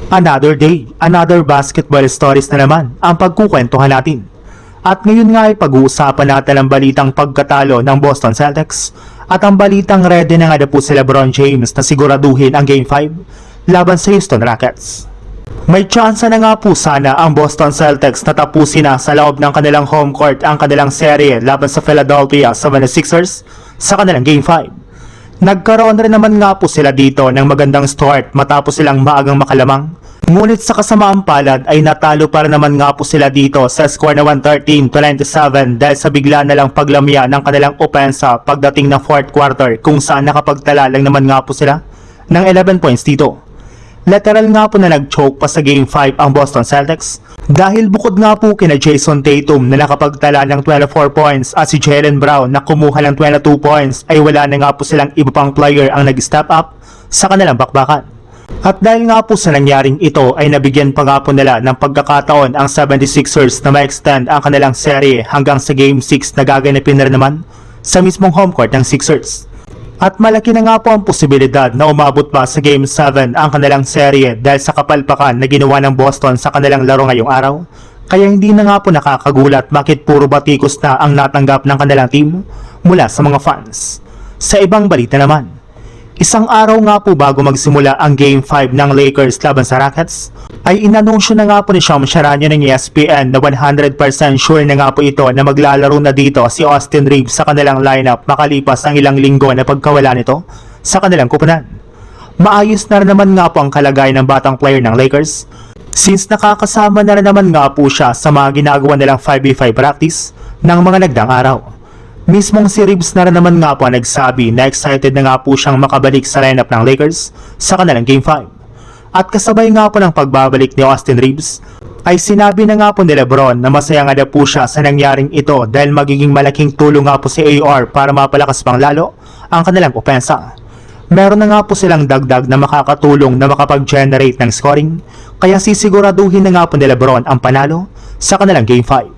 Another day, another basketball stories na naman ang pagkukwentuhan natin. At ngayon nga ay pag-uusapan natin ang balitang pagkatalo ng Boston Celtics at ang balitang ready na nga na po si LeBron James na siguraduhin ang Game 5 laban sa Houston Rockets. May tsansa na nga po sana ang Boston Celtics na tapusin na sa loob ng kanilang home court ang kanilang serye laban sa Philadelphia 76ers sa kanilang Game 5. Nagkaroon rin naman nga po sila dito ng magandang start matapos silang maagang makalamang. Ngunit sa kasamaang palad ay natalo para naman nga po sila dito sa score na 113-97 dahil sa bigla na lang paglamya ng kanilang opensa pagdating ng fourth quarter kung saan nakapagtala lang naman nga po sila ng 11 points dito. Literal nga po na nag-choke pa sa Game 5 ang Boston Celtics dahil bukod nga po kina Jason Tatum na nakapagtala ng 24 points at si Jaylen Brown na kumuha ng 22 points ay wala na nga po silang iba pang player ang nag-step up sa kanilang bakbakan. At dahil nga po sa nangyaring ito ay nabigyan pa nga po nila ng pagkakataon ang 76ers na ma-extend ang kanilang serye hanggang sa Game 6 na gaganapin na rin naman sa mismong home court ng Sixers. At malaki na nga po ang posibilidad na umabot pa sa Game 7 ang kanilang serye dahil sa kapalpakan na ginawa ng Boston sa kanilang laro ngayong araw. Kaya hindi na nga po nakakagulat bakit puro batikos na ang natanggap ng kanilang team mula sa mga fans. Sa ibang balita naman, isang araw nga po bago magsimula ang Game 5 ng Lakers laban sa Rockets, ay inanunsyo na nga po ni Shams Charania ng ESPN na 100% sure na nga po ito na maglalaro na dito si Austin Reeves sa kanilang lineup makalipas ang ilang linggo na pagkawala nito sa kanilang kupunan. Maayos na rin naman nga po ang kalagayan ng batang player ng Lakers since nakakasama na rin naman nga po siya sa mga ginagawa nilang 5v5 practice ng mga nagdaang araw. Mismong si Reeves na rin naman nga po nagsabi na excited na nga po siyang makabalik sa lineup ng Lakers sa kanilang Game 5. At kasabay nga po ng pagbabalik ni Austin Reeves, ay sinabi na nga po ni LeBron na masaya nga na po siya sa nangyaring ito dahil magiging malaking tulong nga po si AR para mapalakas pang lalo ang kanilang opensa. Meron na nga po silang dagdag na makakatulong na makapag-generate ng scoring, kaya sisiguraduhin na nga po ni LeBron ang panalo sa kanilang Game 5.